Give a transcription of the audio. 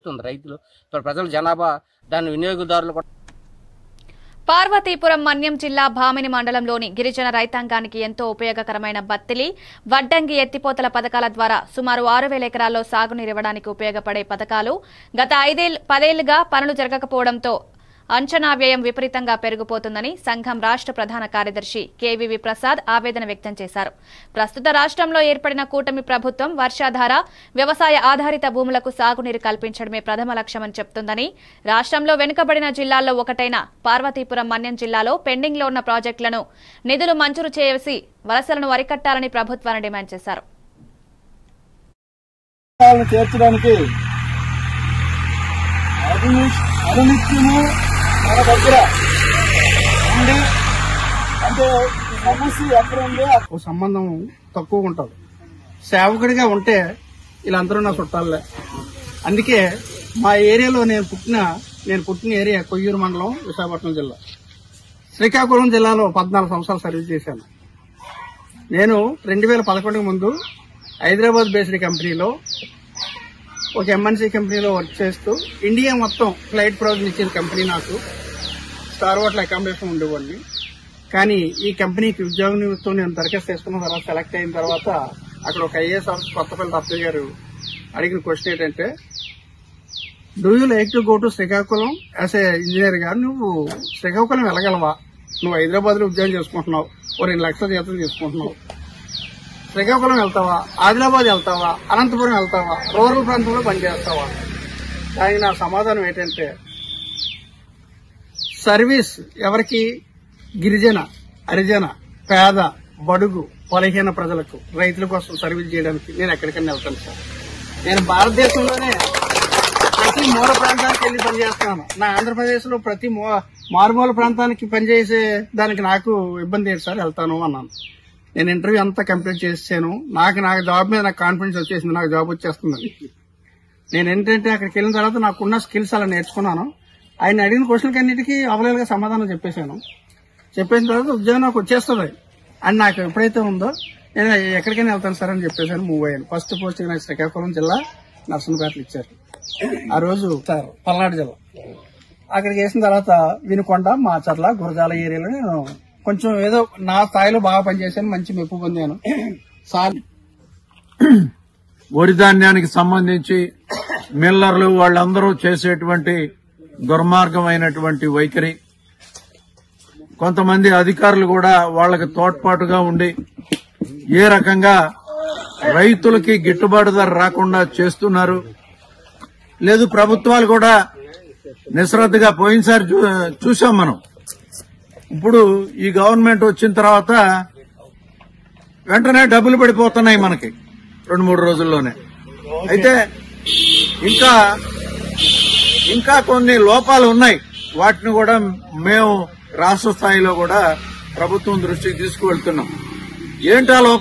రైతులు ప్రజల జనాభా దాని వినియోగదారులు కూడా. పార్వతీపురం మన్యం జిల్లా భామిని మండలంలోని గిరిజన రైతాంగానికి ఎంతో ఉపయోగకరమైన బత్తిలి, వడ్డంగి ఎత్తిపోతల పథకాల ద్వారా సుమారు 6,000 ఎకరాల్లో సాగునీరివ్వడానికి ఉపయోగపడే పథకాలు గత 10 ఏళ్లుగా పనులు జరగకపోవడంతో అంచనా వ్యయం విపరీతంగా పెరిగిపోతుందని సంఘం రాష్ట్ర ప్రధాన కార్యదర్శి కేవీవి ప్రసాద్ ఆవేదన వ్యక్తం చేశారు. ప్రస్తుత రాష్ట్రంలో ఏర్పడిన కూటమి ప్రభుత్వం వర్షాధార, వ్యవసాయ ఆధారిత భూములకు సాగునీరు కల్పించడమే ప్రథమ లక్ష్యమని చెబుతుందని, రాష్ట్రంలో వెనుకబడిన జిల్లాల్లో ఒకటైన పార్వతీపురం మన్యం జిల్లాలో పెండింగ్లో ఉన్న ప్రాజెక్టులను నిధులు మంజూరు చేసి వలసలను అరికట్టాలని ప్రభుత్వాన్ని డిమాండ్ చేశారు. మన దగ్గర ఉండి అంటే సమస్య ఎక్కడ ఉందో సంబంధం తక్కువ ఉంటుంది. సేవకుడిగా ఉంటే వీళ్ళందరూ నా చుట్టాలే. అందుకే మా ఏరియాలో నేను పుట్టిన ఏరియా కొయ్యూరు మండలం, విశాఖపట్నం జిల్లా. శ్రీకాకుళం జిల్లాలో 14 సంవత్సరాలు సర్వీస్ చేశాను. నేను 2011 ముందు హైదరాబాద్ బేస్డ్ కంపెనీలో ఒక ఎంఎన్సీ కంపెనీలో వర్క్ చేస్తూ ఇండియా మొత్తం ఫ్లైట్ ప్రాజెక్ట్ ఇచ్చిన కంపెనీ నాకు. స్టార్ హోటల్ అకామిడేషన్ ఉండేవాడిని. కానీ ఈ కంపెనీకి ఉద్యోగ నిమిత్తం నేను దరఖాస్తు చేసుకున్న తర్వాత సెలెక్ట్ అయిన తర్వాత అక్కడ ఒక ఐఏఎస్ ఆఫీసర్ కొత్తపల్లి తప్పయ్య గారు అడిగిన క్వశ్చన్ ఏంటంటే, do you like to go to Srikakulam as a engineer గా? నువ్వు శ్రీకాకుళం వెళ్ళగలవా? నువ్వు హైదరాబాద్ లో ఉద్యోగం చేసుకుంటున్నావు, ఓ 2 లక్షల జీతం తీసుకుంటున్నావు. శ్రీకాకుళం వెళ్తావా, ఆదిలాబాద్ వెళ్తావా, అనంతపురం వెళ్తావా, రూరల్ ప్రాంతంలో పనిచేస్తావా? దానికి నా సమాధానం ఏంటంటే, సర్వీస్ ఎవరికి? గిరిజన, హరిజన, పేద, బడుగు, బలహీన ప్రజలకు, రైతుల కోసం సర్వీస్ చేయడానికి నేను ఎక్కడికైనా వెళ్తాను సార్. నేను భారతదేశంలోనే ప్రతి మూల ప్రాంతానికి వెళ్లి పనిచేస్తున్నాను. నా ఆంధ్రప్రదేశ్ లో ప్రతి మారుమూల ప్రాంతానికి పనిచేసే దానికి నాకు ఇబ్బంది ఏంటి సార్, వెళ్తాను అన్నాను. నేను ఇంటర్వ్యూ అంతా కంప్లీట్ చేసాను. నాకు జాబ్ మీద నాకు కాన్ఫిడెన్స్ వచ్చేసింది, నాకు జాబ్ వచ్చేస్తుందని. నేను ఏంటంటే అక్కడికి వెళ్ళిన తర్వాత నాకున్న స్కిల్స్ అలా నేర్చుకున్నాను. ఆయన అడిగిన క్వశ్చన్కి అన్నిటికీ అవలేలుగా సమాధానం చెప్పేశాను. చెప్పేసిన తర్వాత ఉద్యోగం నాకు వచ్చేస్తుంది అని నాకు ఎప్పుడైతే ఉందో నేను ఎక్కడికైనా వెళ్తాను సార్ అని చెప్పేసాను. మూవ్ అయ్యాను. ఫస్ట్ పోస్ట్ నాకు శ్రీకాకుళం జిల్లా నర్సంపేటలు ఇచ్చారు. ఆ రోజు సార్ పల్నాడు జిల్లా. అక్కడికి వేసిన తర్వాత వినుకొండ, మాచర్ల, గురజాల ఏరియాలో నేను కొంచెం ఏదో నా స్థాయిలో బాగా పనిచేశాను, మంచి మెప్పు పొందాను సార్. వరి ధాన్యానికి సంబంధించి మిల్లర్లు వాళ్ళందరూ చేసేటువంటి దుర్మార్గమైనటువంటి వైఖరి, కొంతమంది అధికారులు కూడా వాళ్ళకి తోడ్పాటుగా ఉండి ఏ రకంగా రైతులకి గిట్టుబాటు ధర రాకుండా చేస్తున్నారు. లేదు, ప్రభుత్వాలు కూడా నిశ్రద్ధగా పోయినసారి చూసాం మనం. ఇప్పుడు ఈ గవర్నమెంట్ వచ్చిన తర్వాత వెంటనే డబ్బులు పడిపోతున్నాయి మనకి 2-3 రోజుల్లోనే. అయితే ఇంకా కొన్ని లోపాలు ఉన్నాయి. వాటిని కూడా మేము రాష్ట్ర స్థాయిలో కూడా ప్రభుత్వం దృష్టికి తీసుకువెళ్తున్నాం. ఏంటా లోపాలు?